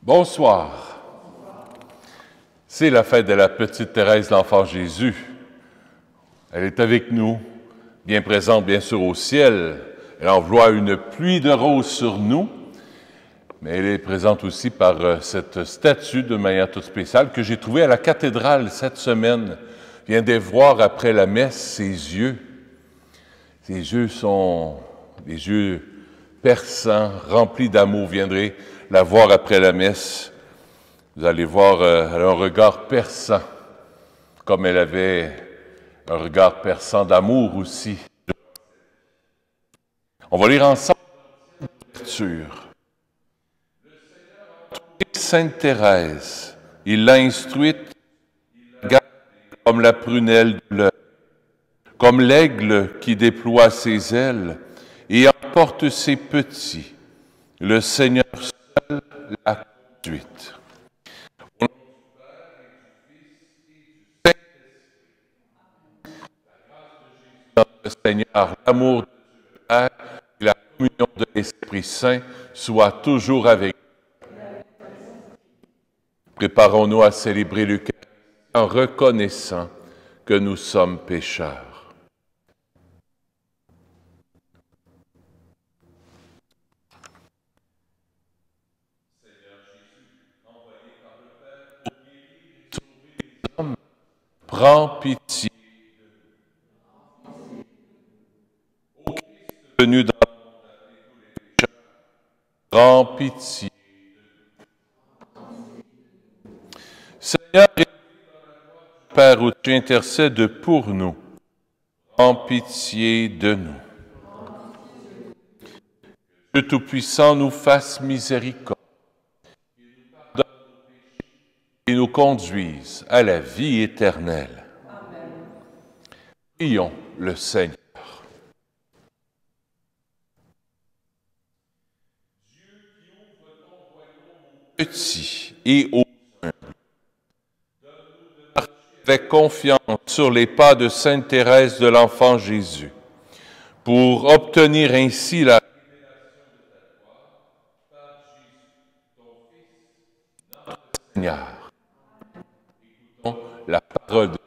Bonsoir. C'est la fête de la petite Thérèse, l'enfant Jésus. Elle est avec nous, bien présente bien sûr au ciel. Elle envoie une pluie de roses sur nous, mais elle est présente aussi par cette statue de manière toute spéciale que j'ai trouvée à la cathédrale cette semaine. Je viens de voir après la messe ses yeux. Ses yeux sont des yeux perçants, remplis d'amour. Vous viendrez la voir après la messe. Vous allez voir, elle a un regard perçant, comme elle avait un regard perçant d'amour aussi. On va lire ensemble l'ouverture. Sainte Thérèse, il l'a instruite, comme la prunelle de l'œil, comme l'aigle qui déploie ses ailes et emporte ses petits. Le Seigneur seul l'a conduite. Notre Seigneur, l'amour de Dieu Père et la communion de l'Esprit Saint soient toujours avec nous. Préparons-nous à célébrer l'Eucharistie en reconnaissant que nous sommes pécheurs. Seigneur Jésus, envoyé par le Père pour guérir et sauver les hommes, prends pitié. Ô Christ venu dans le monde appeler tous les pécheurs, prends pitié. Seigneur, Père, où tu intercèdes pour nous, prends pitié de nous. Que Dieu Tout-Puissant nous fasse miséricorde et nous conduise à la vie éternelle. Amen. Prions le Seigneur. Dieu qui ouvre ton royaume aux petits et aux humbles, donne-nous de marcher avec confiance sur les pas de Sainte Thérèse de l'Enfant Jésus, pour obtenir ainsi la révélation de ta gloire par Jésus, ton Fils, notre Seigneur. Écoutons la parole de Dieu.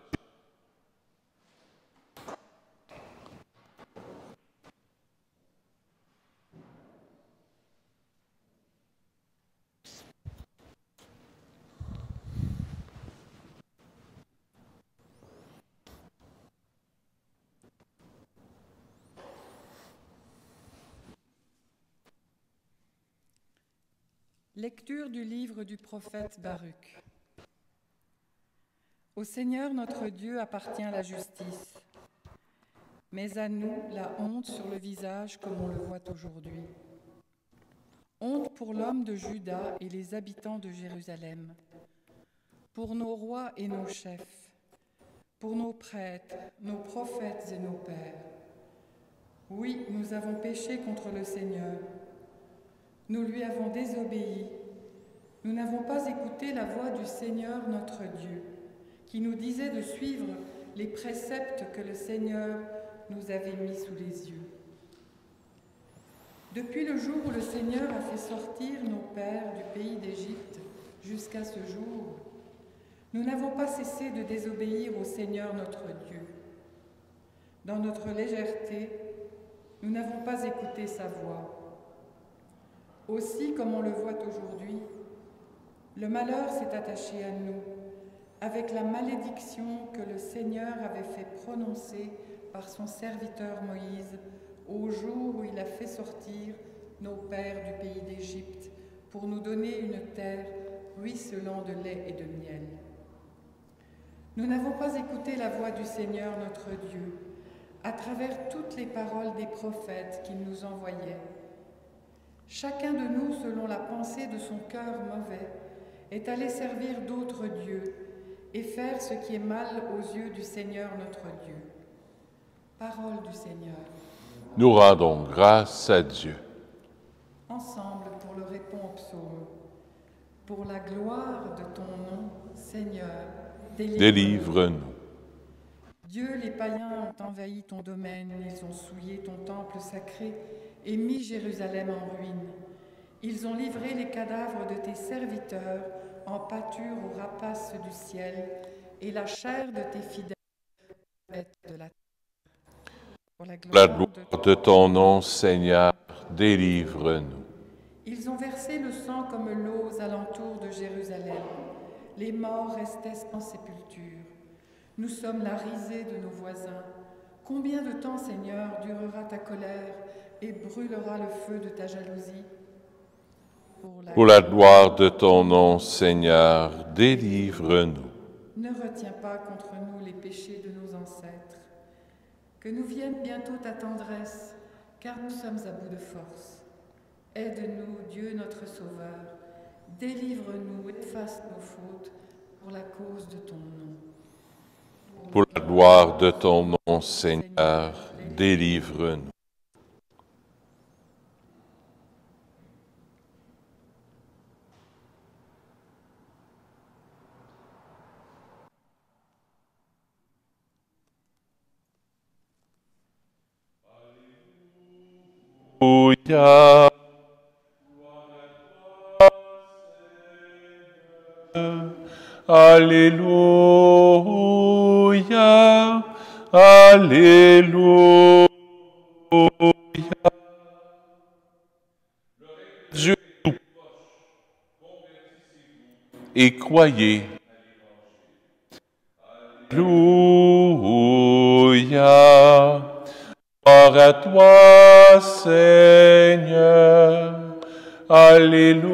Lecture du livre du prophète Baruch. Au Seigneur notre Dieu appartient la justice, mais à nous la honte sur le visage comme on le voit aujourd'hui. Honte pour l'homme de Juda et les habitants de Jérusalem, pour nos rois et nos chefs, pour nos prêtres, nos prophètes et nos pères. Oui, nous avons péché contre le Seigneur. Nous lui avons désobéi. Nous n'avons pas écouté la voix du Seigneur notre Dieu, qui nous disait de suivre les préceptes que le Seigneur nous avait mis sous les yeux. Depuis le jour où le Seigneur a fait sortir nos pères du pays d'Égypte jusqu'à ce jour, nous n'avons pas cessé de désobéir au Seigneur notre Dieu. Dans notre légèreté, nous n'avons pas écouté sa voix. Aussi, comme on le voit aujourd'hui, le malheur s'est attaché à nous, avec la malédiction que le Seigneur avait fait prononcer par son serviteur Moïse au jour où il a fait sortir nos pères du pays d'Égypte pour nous donner une terre ruisselant de lait et de miel. Nous n'avons pas écouté la voix du Seigneur notre Dieu à travers toutes les paroles des prophètes qu'il nous envoyait. Chacun de nous, selon la pensée de son cœur mauvais, est allé servir d'autres dieux et faire ce qui est mal aux yeux du Seigneur notre Dieu. Parole du Seigneur. Nous rendons grâce à Dieu. Ensemble pour le répond au psaume. Pour la gloire de ton nom, Seigneur, délivre-nous. Dieu, les païens ont envahi ton domaine, ils ont souillé ton temple sacré et mis Jérusalem en ruine. Ils ont livré les cadavres de tes serviteurs en pâture aux rapaces du ciel, et la chair de tes fidèles de la terre. Pour la La gloire gloire de ton nom, Seigneur, délivre-nous. Ils ont versé le sang comme l'eau aux alentours de Jérusalem. Les morts restaient sans sépulture. Nous sommes la risée de nos voisins. Combien de temps, Seigneur, durera ta colère et brûlera le feu de ta jalousie? Pour la gloire de ton nom, Seigneur, délivre-nous. Ne retiens pas contre nous les péchés de nos ancêtres. Que nous vienne bientôt ta tendresse, car nous sommes à bout de force. Aide-nous, Dieu notre Sauveur. Délivre-nous, efface nos fautes pour la cause de ton nom. Pour la gloire de ton nom, Seigneur, délivre-nous. Alléluia. Alléluia. Alléluia. Dieu nous et croyez. Alléluia. Gloire à toi, Seigneur. Alléluia.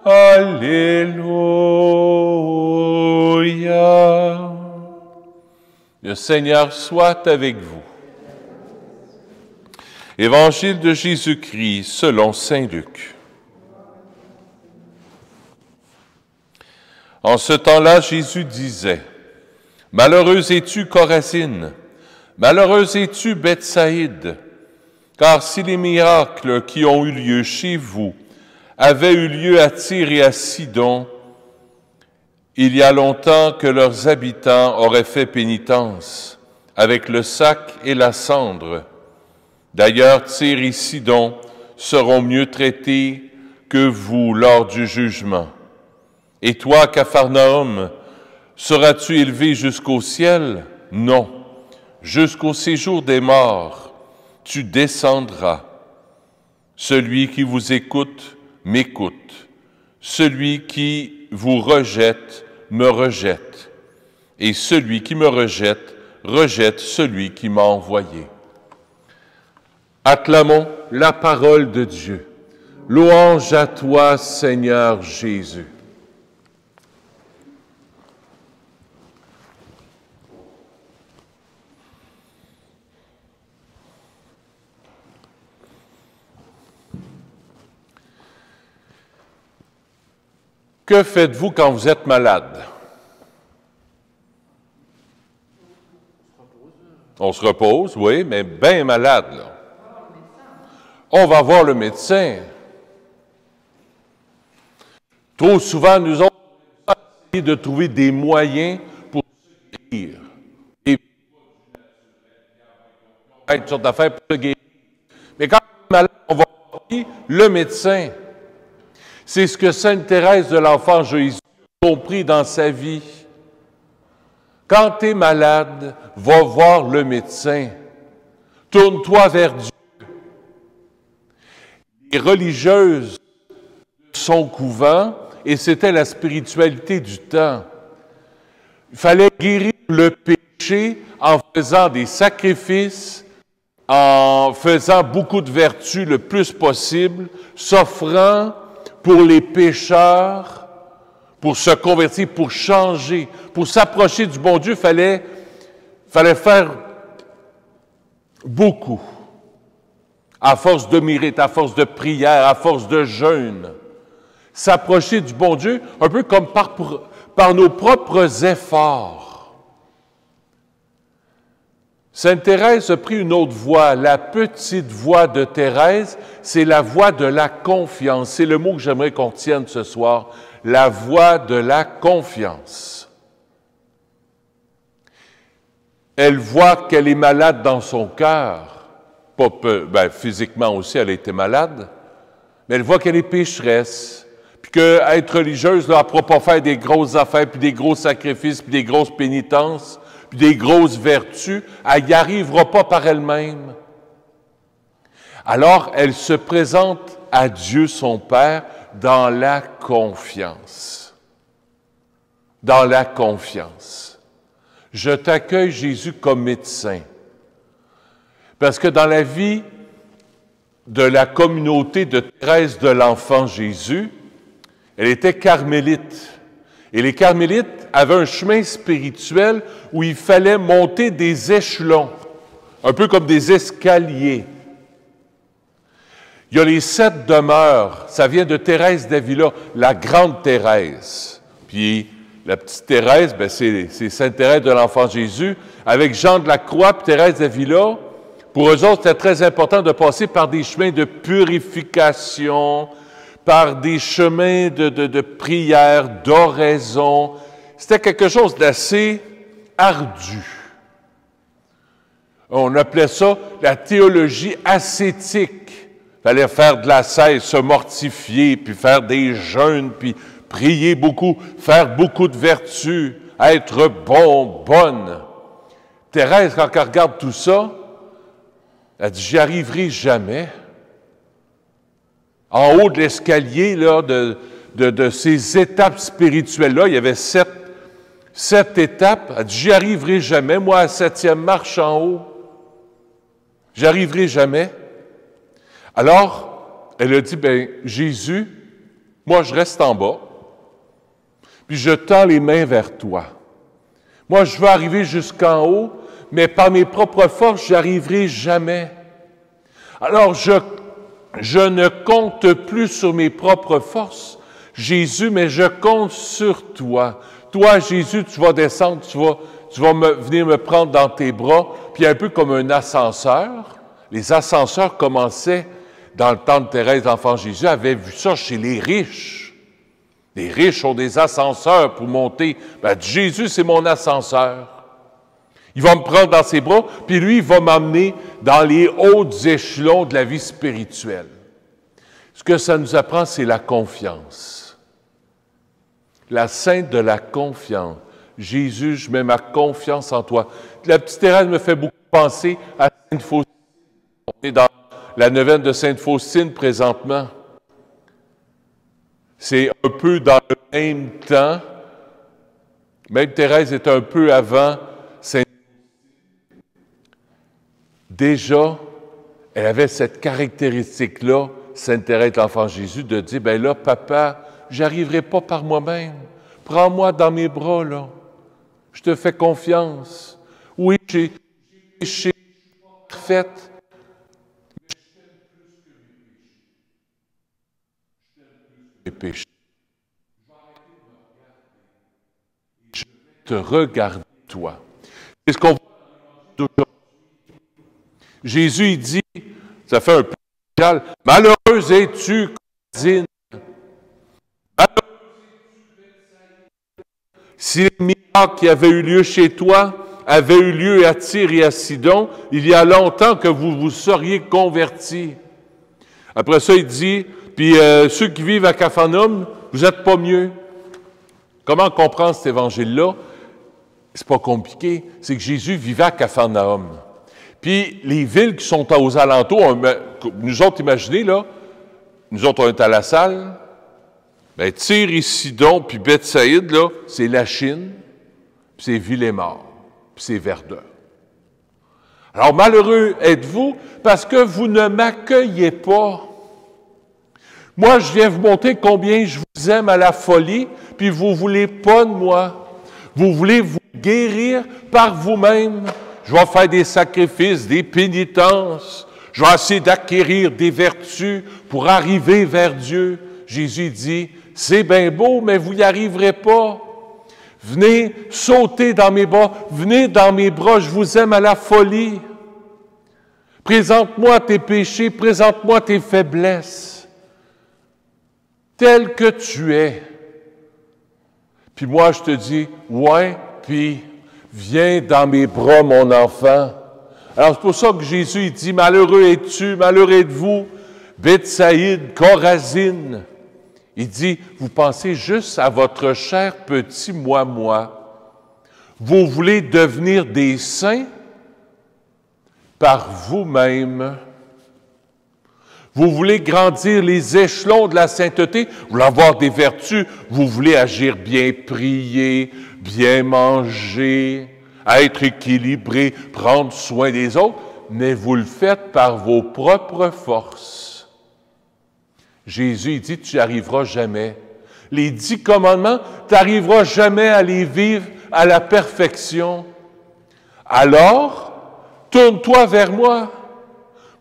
Alléluia. Le Seigneur soit avec vous. Évangile de Jésus-Christ selon saint Luc. En ce temps-là, Jésus disait: Malheureuse es-tu, Chorazine, malheureuse es-tu, Bethsaïde, car si les miracles qui ont eu lieu chez vous avaient eu lieu à Tyr et à Sidon, il y a longtemps que leurs habitants auraient fait pénitence avec le sac et la cendre. D'ailleurs, Tyr et Sidon seront mieux traités que vous lors du jugement. Et toi, Capharnaüm, seras-tu élevé jusqu'au ciel? Non. Jusqu'au séjour des morts, tu descendras. Celui qui vous écoute, m'écoute. Celui qui vous rejette, me rejette. Et celui qui me rejette, rejette celui qui m'a envoyé. Acclamons la parole de Dieu. Louange à toi, Seigneur Jésus. Que faites-vous quand vous êtes malade? On se repose, oui, mais bien malade, là. On va voir le médecin. Trop souvent, nous avons essayé de trouver des moyens pour se guérir. Et toutes sortes d'affaires pour se guérir. Mais quand on est malade, on va voir le médecin. C'est ce que Sainte Thérèse de l'Enfant Jésus a compris dans sa vie. Quand tu es malade, va voir le médecin. Tourne-toi vers Dieu. Les religieuses de son couvent, et c'était la spiritualité du temps, il fallait guérir le péché en faisant des sacrifices, en faisant beaucoup de vertus le plus possible, s'offrant pour les pécheurs, pour se convertir, pour changer, pour s'approcher du bon Dieu, fallait faire beaucoup. À force de mérite, à force de prière, à force de jeûne. S'approcher du bon Dieu, un peu comme par nos propres efforts. Sainte Thérèse a pris une autre voie, la petite voie de Thérèse, c'est la voie de la confiance. C'est le mot que j'aimerais qu'on tienne ce soir, la voie de la confiance. Elle voit qu'elle est malade dans son cœur, Physiquement aussi, elle était malade, mais elle voit qu'elle est pécheresse, puis qu'être religieuse, là, elle ne pourra pas faire des grosses affaires, puis des gros sacrifices, puis des grosses pénitences, puis des grosses vertus. Elle n'y arrivera pas par elle-même. Alors, elle se présente à Dieu son Père dans la confiance. Dans la confiance. Je t'accueille, Jésus, comme médecin. Parce que dans la vie de la communauté de Thérèse de l'Enfant Jésus, elle était carmélite. Et les carmélites avaient un chemin spirituel où il fallait monter des échelons, un peu comme des escaliers. Il y a les 7 demeures, ça vient de Thérèse d'Avila, la grande Thérèse. Puis la petite Thérèse, c'est Sainte Thérèse de l'Enfant Jésus, avec Jean de la Croix et Thérèse d'Avila. Pour eux autres, c'était très important de passer par des chemins de purification, par des chemins de prière, d'oraison. C'était quelque chose d'assez ardu. On appelait ça la théologie ascétique. Il fallait faire de l'ascèse, se mortifier, puis faire des jeûnes, puis prier beaucoup, faire beaucoup de vertus, être bon, bonne. Thérèse, quand elle regarde tout ça, elle dit, j'y arriverai jamais. En haut de l'escalier, là, de ces étapes spirituelles-là, il y avait sept étapes. Elle dit, j'y arriverai jamais. Moi, à la 7e marche en haut, j'y arriverai jamais. Alors, elle a dit, Jésus, moi, je reste en bas, puis je tends les mains vers toi. Moi, je veux arriver jusqu'en haut, mais par mes propres forces, j'y arriverai jamais. Alors, je ne compte plus sur mes propres forces, Jésus, mais je compte sur toi. Toi, Jésus, tu vas descendre, tu vas venir me prendre dans tes bras, puis un peu comme un ascenseur. Les ascenseurs commençaient dans le temps de Thérèse d'Enfant Jésus, avaient vu ça chez les riches. Les riches ont des ascenseurs pour monter. Jésus, c'est mon ascenseur. Il va me prendre dans ses bras, puis lui, il va m'amener dans les hauts échelons de la vie spirituelle. Ce que ça nous apprend, c'est la confiance. La sainte de la confiance. Jésus, je mets ma confiance en toi. La petite Thérèse me fait beaucoup penser à Sainte Faustine. On est dans la neuvaine de Sainte Faustine présentement. C'est un peu dans le même temps. Même Thérèse est un peu avant Sainte Faustine. Déjà, elle avait cette caractéristique-là, Sainte Thérèse de l'Enfant Jésus, de dire, là, papa, j'arriverai pas par moi-même. Prends-moi dans mes bras, là. Je te fais confiance. Oui, j'ai péché, parfaite. Mes péchés. Je vais te regarder, toi. C'est ce qu'on voit aujourd'hui. Jésus, il dit, ça fait un peu spécial, « Malheureuse es-tu, Corazine. Malheureuse es-tu, Bethsaïda. Si les miracles qui avaient eu lieu chez toi avaient eu lieu à Tyr et à Sidon, il y a longtemps que vous vous seriez convertis. » Après ça, il dit, puis ceux qui vivent à Capharnaüm, vous n'êtes pas mieux. Comment comprendre cet évangile-là? C'est pas compliqué. C'est que Jésus vivait à Capharnaüm. Puis les villes qui sont aux alentours, nous autres, imaginez, là, nous autres, on est à la salle, Tyr et Sidon, puis Bethsaïde, là, c'est la Chine, puis c'est Villemort, puis c'est Verdun. Alors, malheureux êtes-vous parce que vous ne m'accueillez pas. Moi, je viens vous montrer combien je vous aime à la folie, puis vous ne voulez pas de moi. Vous voulez vous guérir par vous-même. Je vais faire des sacrifices, des pénitences. Je vais essayer d'acquérir des vertus pour arriver vers Dieu. Jésus dit, c'est bien beau, mais vous n'y arriverez pas. Venez sauter dans mes bras, venez dans mes bras, je vous aime à la folie. Présente-moi tes péchés, présente-moi tes faiblesses, tel que tu es. Puis moi, je te dis, ouais, puis viens dans mes bras, mon enfant. Alors, c'est pour ça que Jésus il dit, « Malheureux es-tu, malheureux êtes-vous, Bethsaïde, Chorazine. » Il dit, « Vous pensez juste à votre cher petit moi. Vous voulez devenir des saints par vous-même. Vous voulez grandir les échelons de la sainteté, vous voulez avoir des vertus, vous voulez agir bien, prier, bien manger, être équilibré, prendre soin des autres, mais vous le faites par vos propres forces. » Jésus il dit, tu n'y arriveras jamais. Les 10 commandements, tu n'arriveras jamais à les vivre à la perfection. Alors, tourne-toi vers moi.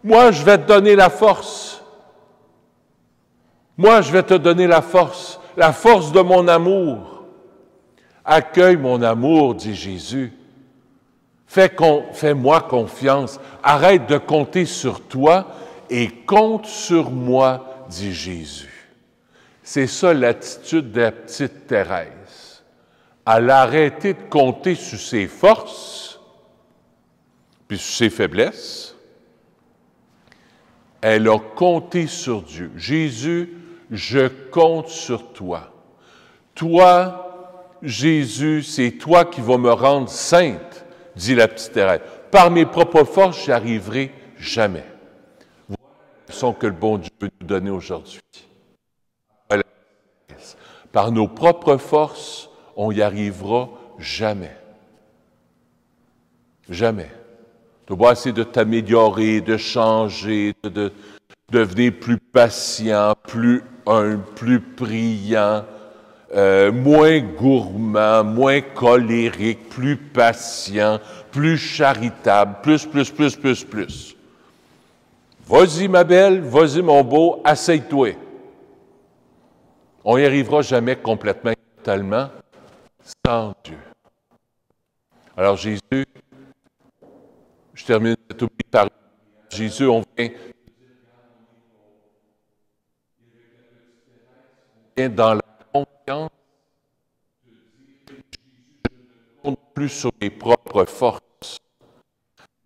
Moi, je vais te donner la force. Moi, je vais te donner la force de mon amour. Accueille mon amour, dit Jésus. Fais-moi confiance. Arrête de compter sur toi et compte sur moi, dit Jésus. C'est ça l'attitude de la petite Thérèse. Elle a arrêté de compter sur ses forces, puis sur ses faiblesses. Elle a compté sur Dieu. Jésus, je compte sur toi. Toi, Jésus, c'est toi qui vas me rendre sainte, dit la petite Thérèse. Par mes propres forces, j'y arriverai jamais. Voilà la leçon que le bon Dieu veut nous donner aujourd'hui. Par nos propres forces, on n'y arrivera jamais. Jamais. Tu dois essayer de t'améliorer, de changer, de devenir plus patient, plus humble, plus priant, moins gourmand, moins colérique, plus patient, plus charitable, plus. Vas-y, ma belle, vas-y, mon beau, essaye-toi. On n'y arrivera jamais complètement, totalement, sans Dieu. Alors Jésus, je termine cette oubli par Jésus, on vient dans la confiance de dire Jésus, je ne compte plus sur mes propres forces,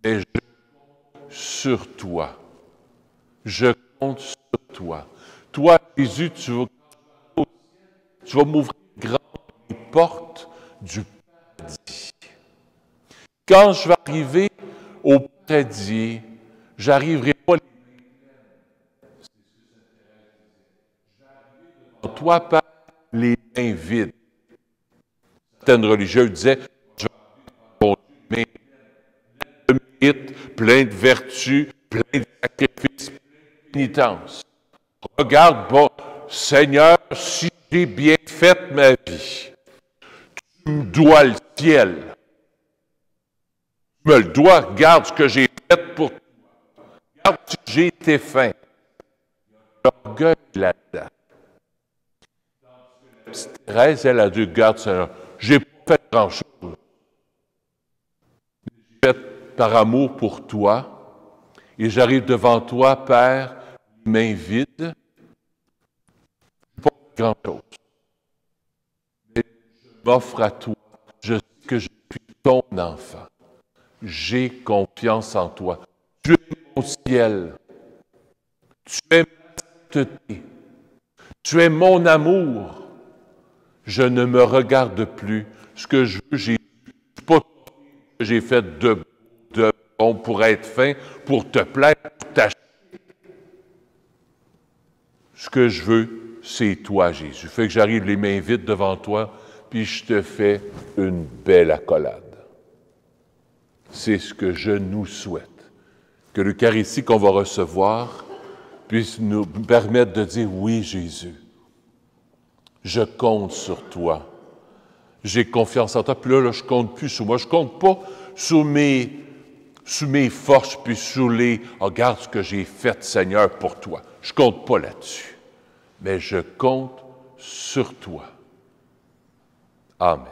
mais je compte sur toi. Je compte sur toi. Toi, Jésus, tu vas m'ouvrir grand les portes du paradis. Quand je vais arriver au paradis, j'arriverai pas les mains pleines. C'est ce que Sainte Thérèse disait. J'arriverai devant toi, Père, les mains vides. Certaines religieuses disaient, je vais arriver devant Dieu, les mains pleines de mérite, plein de vertus, plein de sacrifices, plein de pénitence. Regarde, bon, Seigneur, si j'ai bien fait ma vie, tu me dois le ciel. Tu me le dois, regarde ce que j'ai fait pour toi. Regarde si j'ai été fin. L'orgueil là-dedans. Thérèse, elle a dit, regarde, Seigneur, j'ai pas fait grand-chose. J'ai fait par amour pour toi, et j'arrive devant toi, Père, les mains vides. Pas grand-chose. Mais je m'offre à toi. Je sais que je suis ton enfant. J'ai confiance en toi. Tu es mon ciel. Tu es ma sainteté. Tu es mon amour. Je ne me regarde plus. Ce que je veux, pas ce que j'ai fait de bon pour être fin, pour te plaire, pour t'acheter. Ce que je veux, c'est toi, Jésus. Fait que j'arrive les mains vides devant toi, puis je te fais une belle accolade. C'est ce que je nous souhaite. Que l'Eucharistie qu'on va recevoir puisse nous permettre de dire, oui, Jésus, je compte sur toi. J'ai confiance en toi. Puis là, je ne compte plus sur moi. Je ne compte pas sur mes forces, puis sur les « regarde ce que j'ai fait, Seigneur, pour toi ». Je ne compte pas là-dessus. Mais je compte sur toi. Amen.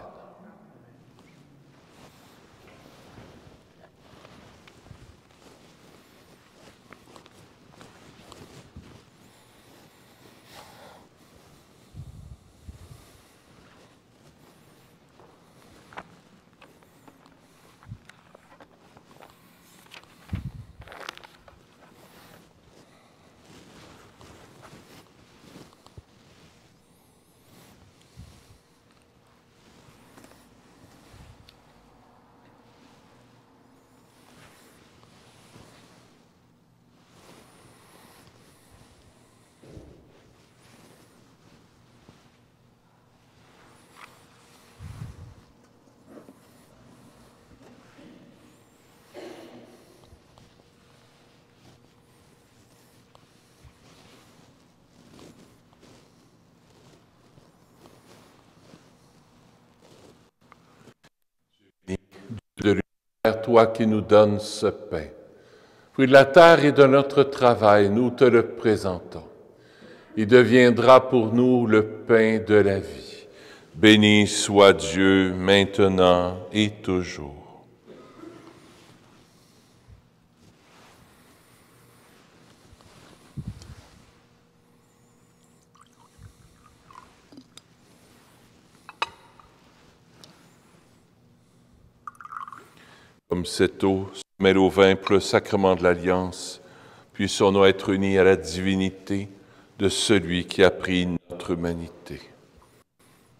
toi qui nous donnes ce pain. Fruit de la terre et de notre travail, nous te le présentons. Il deviendra pour nous le pain de la vie. Béni soit Dieu, maintenant et toujours. Comme cette eau se mêle au vin pour le sacrement de l'Alliance, puissions-nous être unis à la divinité de celui qui a pris notre humanité.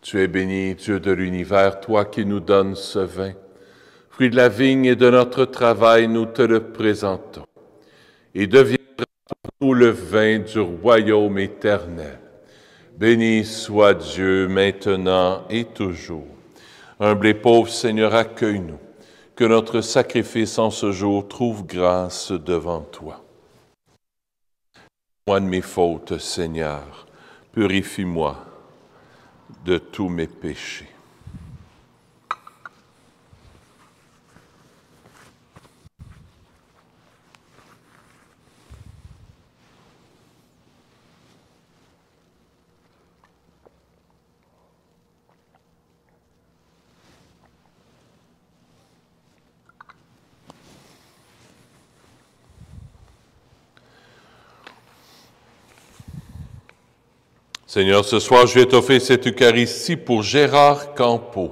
Tu es béni, Dieu de l'univers, toi qui nous donnes ce vin. Fruit de la vigne et de notre travail, nous te le présentons. Et deviendra pour nous le vin du royaume éternel. Béni soit Dieu, maintenant et toujours. Humble et pauvre Seigneur, accueille-nous. Que notre sacrifice en ce jour trouve grâce devant toi. Moi de mes fautes, Seigneur, purifie-moi de tous mes péchés. Seigneur, ce soir, je vais t'offrir cette Eucharistie pour Gérard Campeau.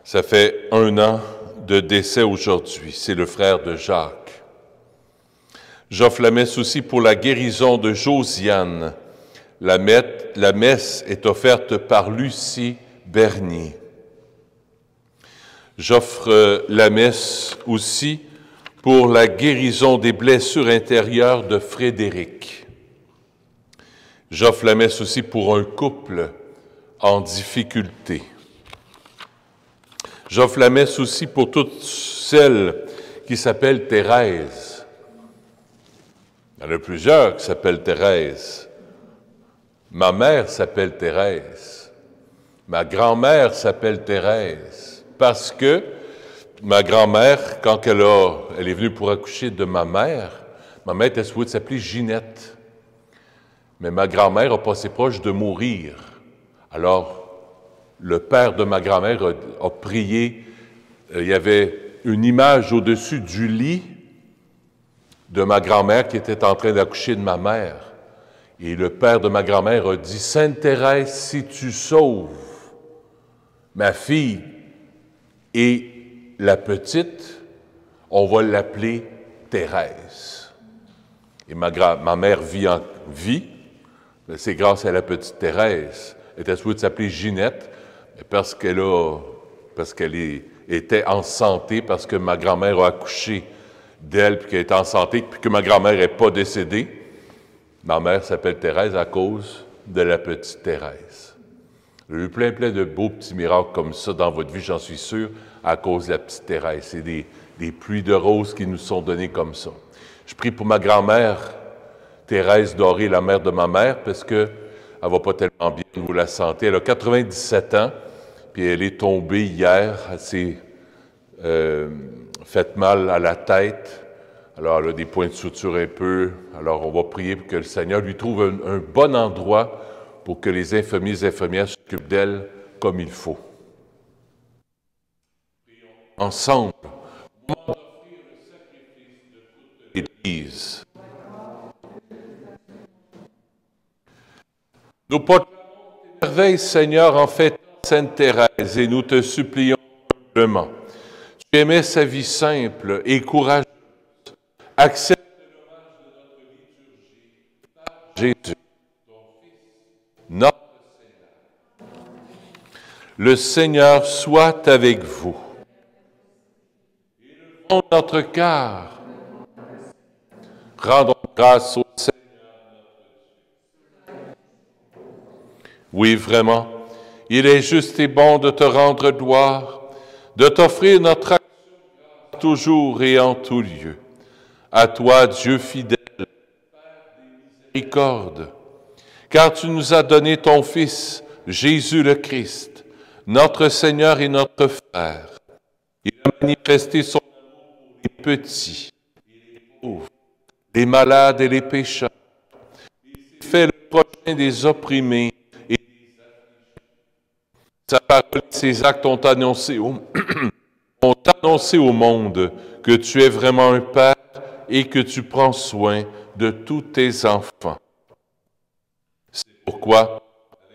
Ça fait 1 an de décès aujourd'hui. C'est le frère de Jacques. J'offre la messe aussi pour la guérison de Josiane. La messe est offerte par Lucie Bernier. J'offre la messe aussi pour la guérison des blessures intérieures de Frédéric. J'offre la messe aussi pour un couple en difficulté. J'offre la messe aussi pour toutes celles qui s'appellent Thérèse. Il y en a plusieurs qui s'appellent Thérèse. Ma mère s'appelle Thérèse. Ma grand-mère s'appelle Thérèse. Parce que ma grand-mère, quand elle est venue pour accoucher de ma mère était supposée s'appeler Ginette. Mais ma grand-mère a passé proche de mourir. Alors, le père de ma grand-mère a prié. Il y avait une image au-dessus du lit de ma grand-mère qui était en train d'accoucher de ma mère. Et le père de ma grand-mère a dit, « Sainte Thérèse, si tu sauves ma fille et la petite, on va l'appeler Thérèse. » Et ma mère vit. C'est grâce à la petite Thérèse. Elle était supposée s'appeler Ginette, parce qu'elle était en santé, parce que ma grand-mère a accouché d'elle, puis qu'elle était en santé, puis que ma grand-mère n'est pas décédée. Ma mère s'appelle Thérèse à cause de la petite Thérèse. Il y a eu plein de beaux petits miracles comme ça dans votre vie, j'en suis sûr, à cause de la petite Thérèse. C'est des pluies de roses qui nous sont données comme ça. Je prie pour ma grand-mère, Thérèse Doré, la mère de ma mère, parce qu'elle ne va pas tellement bien au niveau de la santé. Elle a 97 ans, puis elle est tombée hier. Elle s'est fait mal à la tête. Alors, elle a des points de suture un peu. Alors, on va prier pour que le Seigneur lui trouve un bon endroit pour que les infirmiers et infirmières s'occupent d'elle comme il faut. Ensemble, on va offrir le sacrifice de toute l'Église. Nous proclamons tes merveilles, Seigneur, en fêtant Sainte Thérèse, et nous te supplions humblement. Tu aimais sa vie simple et courageuse. Accepte l'hommage de notre liturgie par Jésus, ton Fils, notre Seigneur. Le Seigneur soit avec vous. Élevons notre cœur. Rendons grâce au Seigneur. Oui, vraiment, il est juste et bon de te rendre gloire, de t'offrir notre action toujours et en tout lieu. À toi, Dieu fidèle, Père des miséricordes, car tu nous as donné ton Fils, Jésus le Christ, notre Seigneur et notre Frère. Il a manifesté son amour pour les petits et les pauvres, les malades et les pécheurs. Il s'est fait le prochain des opprimés et des affligés. Sa parole et ses actes ont annoncé au monde que tu es vraiment un Père et que tu prends soin de tous tes enfants. C'est pourquoi,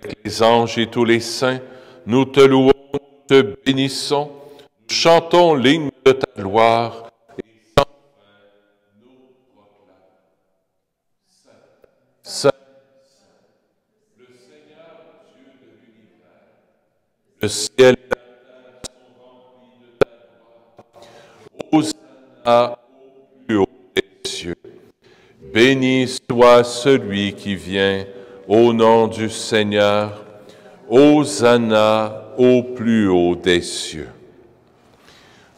avec les anges et tous les saints, nous te louons, nous te bénissons, nous chantons l'hymne de ta gloire et sans fin nous proclamons. Saint, le Seigneur Dieu de l'univers, le ciel et la terre sont remplis de ta gloire. Hosanna au plus haut des cieux. Béni soit celui qui vient au nom du Seigneur. Hosanna au plus haut des cieux.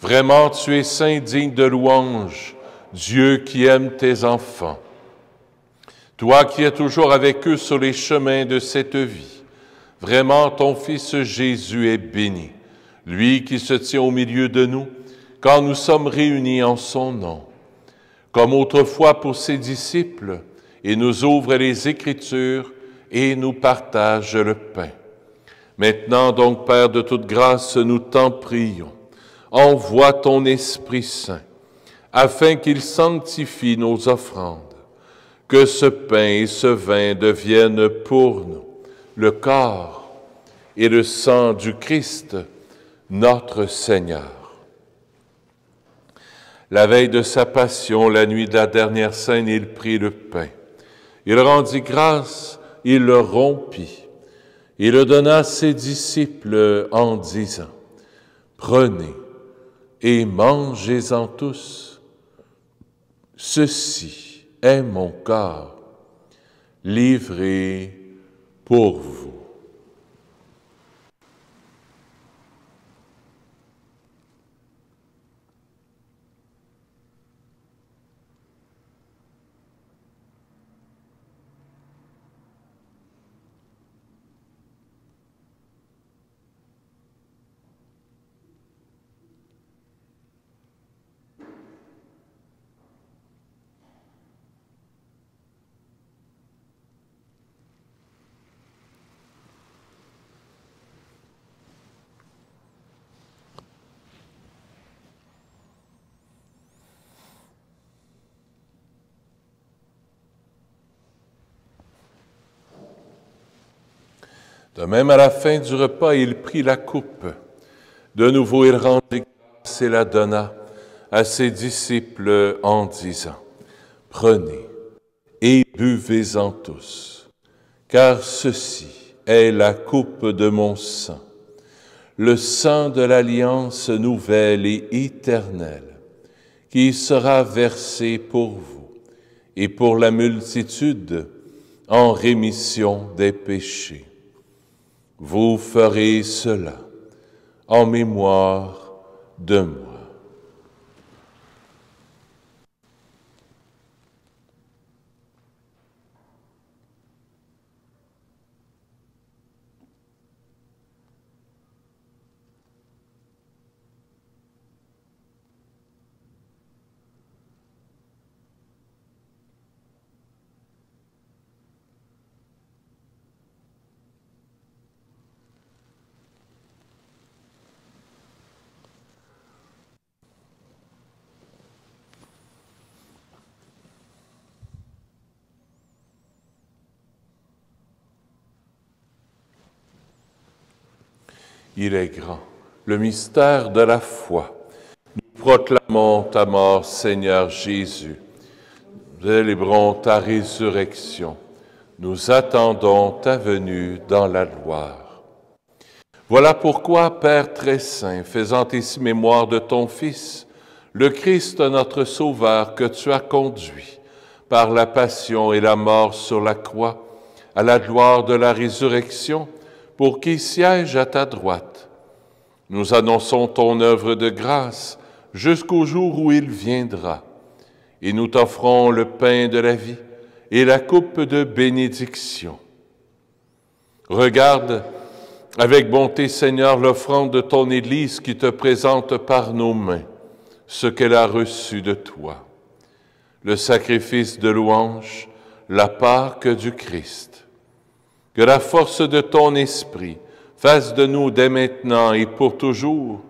Vraiment, tu es saint, digne de louange, Dieu qui aime tes enfants. Toi qui es toujours avec eux sur les chemins de cette vie, vraiment ton Fils Jésus est béni, lui qui se tient au milieu de nous quand nous sommes réunis en son nom. Comme autrefois pour ses disciples, il nous ouvre les Écritures et nous partage le pain. Maintenant donc, Père de toute grâce, nous t'en prions. Envoie ton Esprit Saint, afin qu'il sanctifie nos offrandes, que ce pain et ce vin deviennent pour nous le corps et le sang du Christ, notre Seigneur. La veille de sa passion, la nuit de la dernière scène, il prit le pain. Il rendit grâce, il le rompit. Il le donna à ses disciples en disant, « Prenez et mangez-en tous. Ceci est mon corps, livré pour vous. » De même, à la fin du repas, il prit la coupe. De nouveau, il rendit grâce et la donna à ses disciples en disant, « Prenez et buvez-en tous, car ceci est la coupe de mon sang, le sang de l'alliance nouvelle et éternelle, qui sera versé pour vous et pour la multitude en rémission des péchés. Vous ferez cela en mémoire de moi. » Il est grand, le mystère de la foi. Nous proclamons ta mort, Seigneur Jésus. Nous célébrons ta résurrection. Nous attendons ta venue dans la gloire. Voilà pourquoi, Père très saint, faisant ici mémoire de ton Fils, le Christ notre Sauveur que tu as conduit par la passion et la mort sur la croix, à la gloire de la résurrection, pour qu'il siège à ta droite. Nous annonçons ton œuvre de grâce jusqu'au jour où il viendra, et nous t'offrons le pain de la vie et la coupe de bénédiction. Regarde avec bonté, Seigneur, l'offrande de ton Église qui te présente par nos mains ce qu'elle a reçu de toi, le sacrifice de louange, la Pâque du Christ. Que la force de ton esprit fasse de nous dès maintenant et pour toujours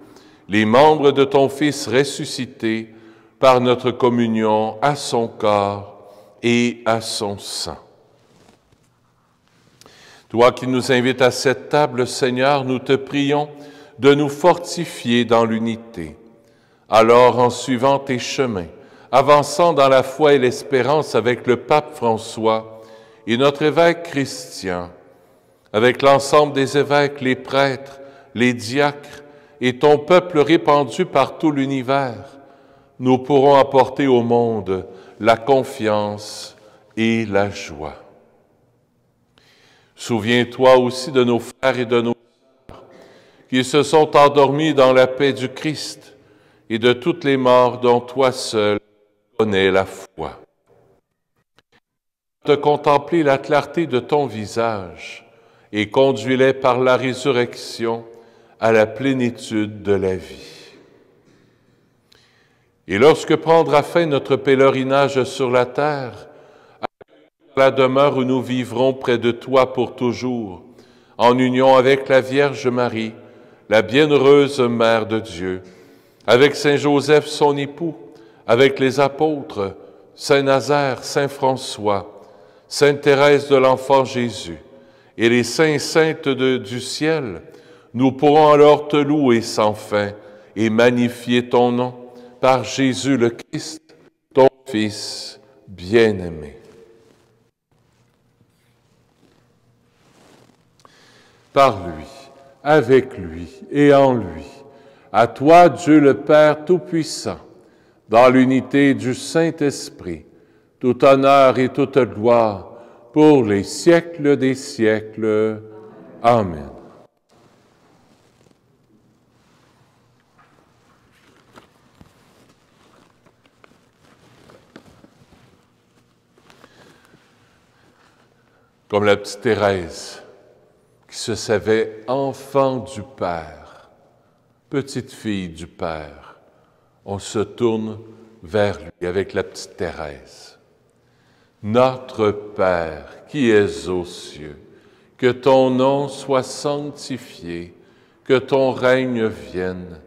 les membres de ton Fils ressuscité par notre communion à son corps et à son sang. Toi qui nous invites à cette table, Seigneur, nous te prions de nous fortifier dans l'unité. Alors, en suivant tes chemins, avançant dans la foi et l'espérance avec le pape François et notre évêque Christian, avec l'ensemble des évêques, les prêtres, les diacres et ton peuple répandu par tout l'univers, nous pourrons apporter au monde la confiance et la joie. Souviens-toi aussi de nos frères et de nos sœurs qui se sont endormis dans la paix du Christ et de toutes les morts dont toi seul connais la foi. De contempler la clarté de ton visage et conduis-les par la résurrection à la plénitude de la vie. Et lorsque prendra fin notre pèlerinage sur la terre, la demeure où nous vivrons près de toi pour toujours, en union avec la Vierge Marie, la bienheureuse Mère de Dieu, avec Saint Joseph son époux, avec les apôtres, Saint Nazaire, Saint François, Sainte Thérèse de l'Enfant Jésus, et les saints et saintes du ciel, nous pourrons alors te louer sans fin et magnifier ton nom par Jésus le Christ, ton Fils bien-aimé. Par lui, avec lui et en lui, à toi, Dieu le Père Tout-Puissant, dans l'unité du Saint-Esprit, tout honneur et toute gloire pour les siècles des siècles. Amen. Comme la petite Thérèse, qui se savait enfant du Père, petite fille du Père, on se tourne vers lui avec la petite Thérèse. Notre Père qui es aux cieux, que ton nom soit sanctifié, que ton règne vienne,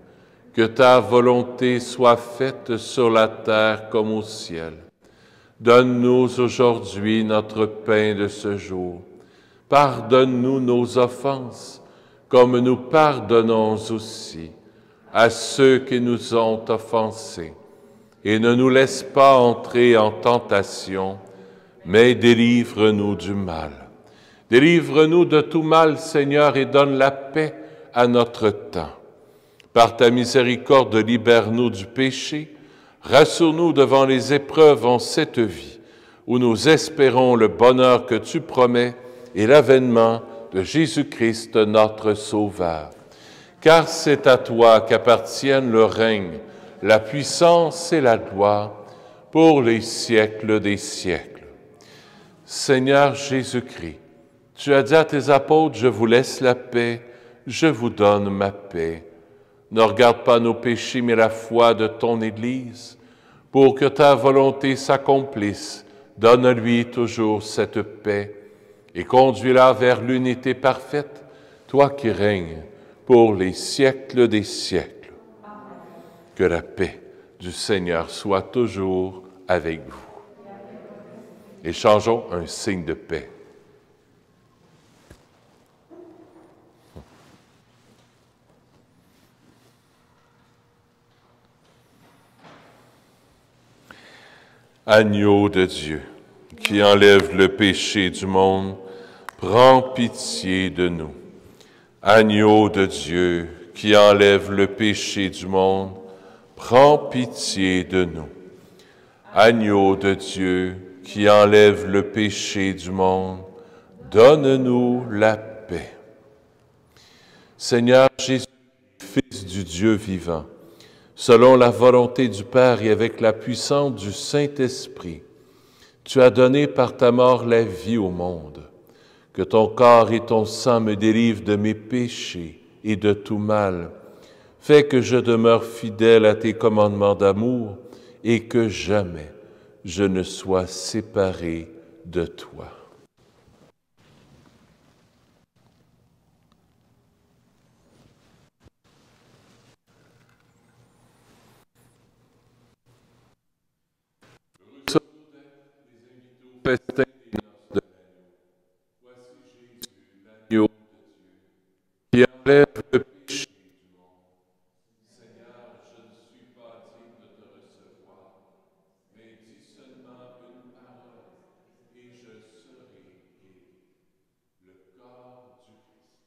que ta volonté soit faite sur la terre comme au ciel. Donne-nous aujourd'hui notre pain de ce jour. Pardonne-nous nos offenses, comme nous pardonnons aussi à ceux qui nous ont offensés. Et ne nous laisse pas entrer en tentation, mais délivre-nous du mal. Délivre-nous de tout mal, Seigneur, et donne la paix à notre temps. Par ta miséricorde, libère-nous du péché, rassure-nous devant les épreuves en cette vie, où nous espérons le bonheur que tu promets et l'avènement de Jésus-Christ, notre Sauveur. Car c'est à toi qu'appartiennent le règne, la puissance et la gloire pour les siècles des siècles. Seigneur Jésus-Christ, tu as dit à tes apôtres, « Je vous laisse la paix, je vous donne ma paix. » Ne regarde pas nos péchés, mais la foi de ton Église, pour que ta volonté s'accomplisse. Donne-lui toujours cette paix et conduis-la vers l'unité parfaite, toi qui règnes pour les siècles des siècles. Que la paix du Seigneur soit toujours avec vous. Échangeons un signe de paix. Agneau de Dieu, qui enlève le péché du monde, prends pitié de nous. Agneau de Dieu, qui enlève le péché du monde, prends pitié de nous. Agneau de Dieu, qui enlève le péché du monde, donne-nous la paix. Seigneur Jésus, Fils du Dieu vivant, selon la volonté du Père et avec la puissance du Saint-Esprit, tu as donné par ta mort la vie au monde. Que ton corps et ton sang me délivrent de mes péchés et de tout mal. Fais que je demeure fidèle à tes commandements d'amour et que jamais je ne sois séparé de toi. Festin des noces de l'agneau. Voici Jésus, l'agneau de Dieu, qui enlève le péché du monde. Seigneur, je ne suis pas digne de te recevoir, mais dis seulement une parole et je serai guéri. Le corps du Christ.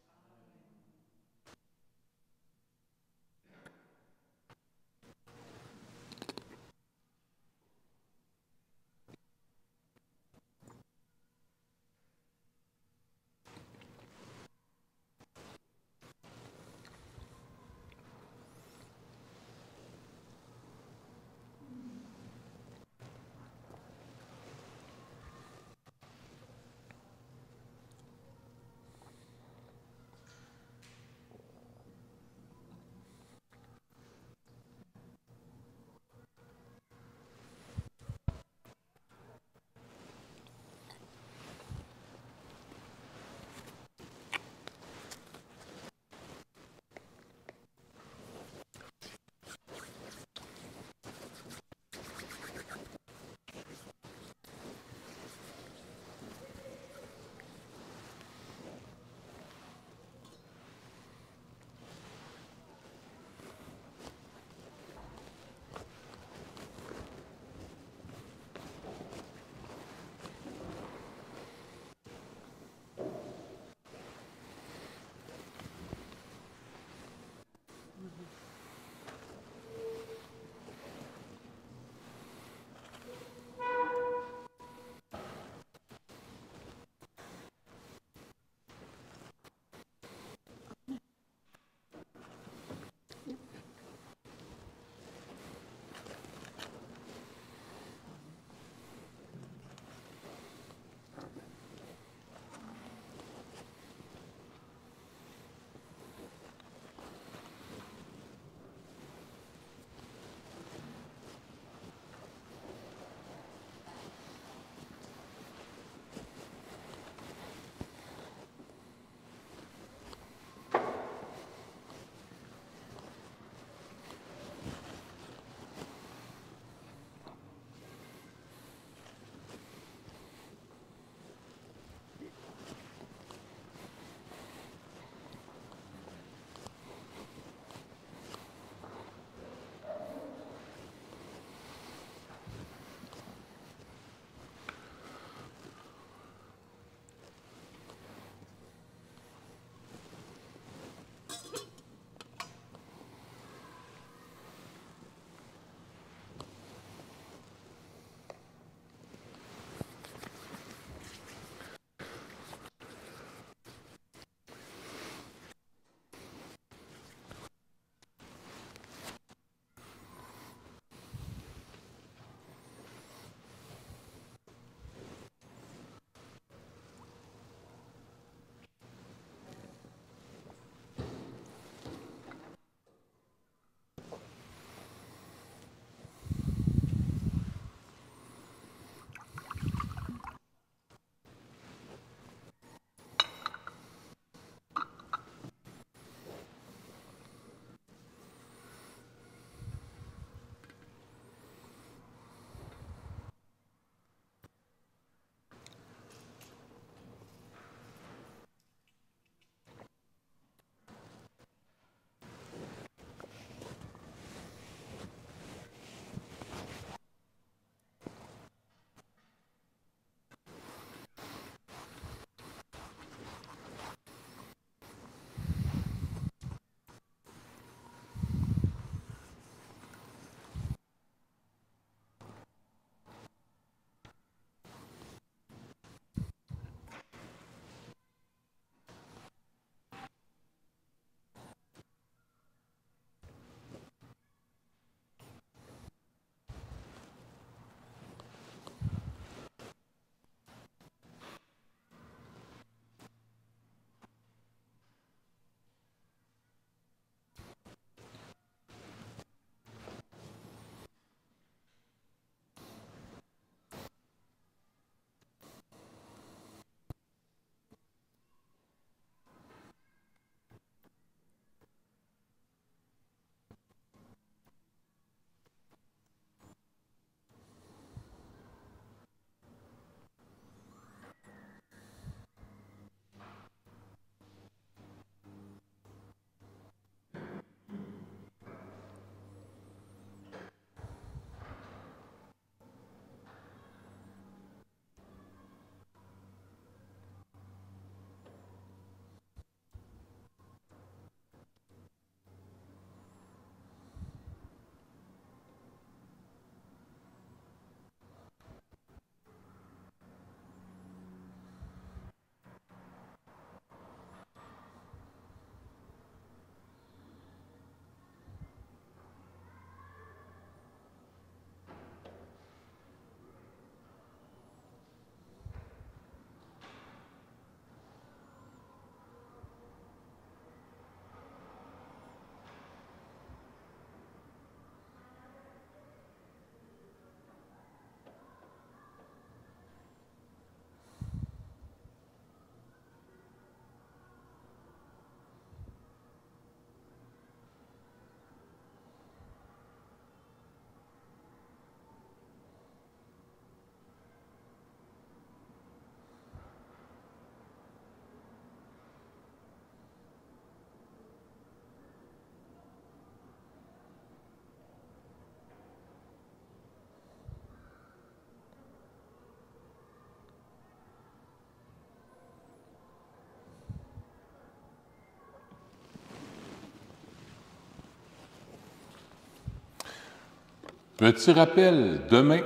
Petit rappel, demain,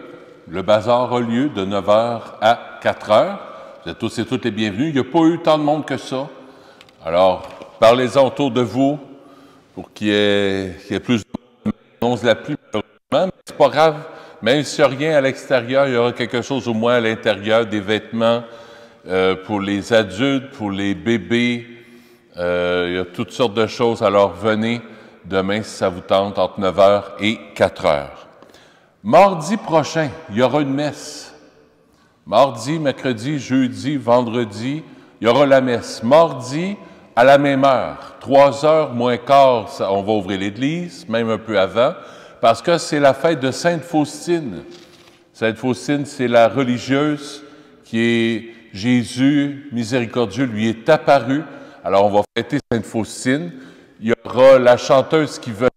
le bazar a lieu de 9h à 4h. Vous êtes tous et toutes les bienvenus. Il n'y a pas eu tant de monde que ça. Alors, parlez-en autour de vous pour qu'il y ait plus de monde. La pluie, malheureusement, mais c'est pas grave. Même s'il n'y a rien à l'extérieur, il y aura quelque chose au moins à l'intérieur, des vêtements pour les adultes, pour les bébés. Il y a toutes sortes de choses. Alors, venez demain, si ça vous tente, entre 9h et 4h. Mardi prochain, il y aura une messe. Mardi, mercredi, jeudi, vendredi, il y aura la messe. Mardi, à la même heure, 3h moins quart, on va ouvrir l'église, même un peu avant, parce que c'est la fête de Sainte Faustine. Sainte Faustine, c'est la religieuse qui est Jésus, miséricordieux, lui est apparu. Alors, on va fêter Sainte Faustine. Il y aura la chanteuse qui venait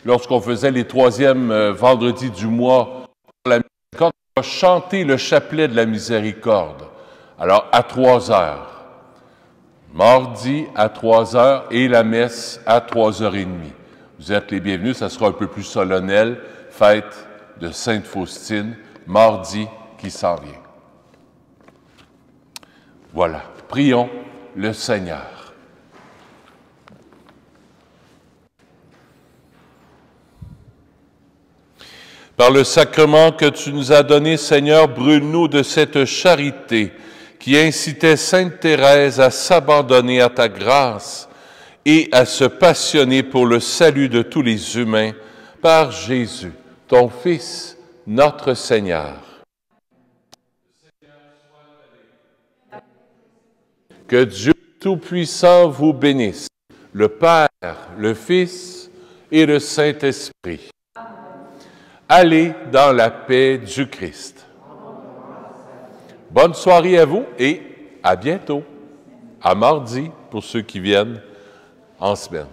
lorsqu'on faisait les 3e vendredis du mois pour la miséricorde. On va chanter le chapelet de la miséricorde. Alors, à 3h. Mardi à 3h et la messe à 3h30. Vous êtes les bienvenus, ça sera un peu plus solennel. Fête de Sainte Faustine, mardi qui s'en vient. Voilà, prions le Seigneur. Par le sacrement que tu nous as donné, Seigneur, brûle-nous de cette charité qui incitait Sainte Thérèse à s'abandonner à ta grâce et à se passionner pour le salut de tous les humains par Jésus, ton Fils, notre Seigneur. Que Dieu Tout-Puissant vous bénisse, le Père, le Fils et le Saint-Esprit. Allez dans la paix du Christ. Bonne soirée à vous et à bientôt, à mardi pour ceux qui viennent en semaine.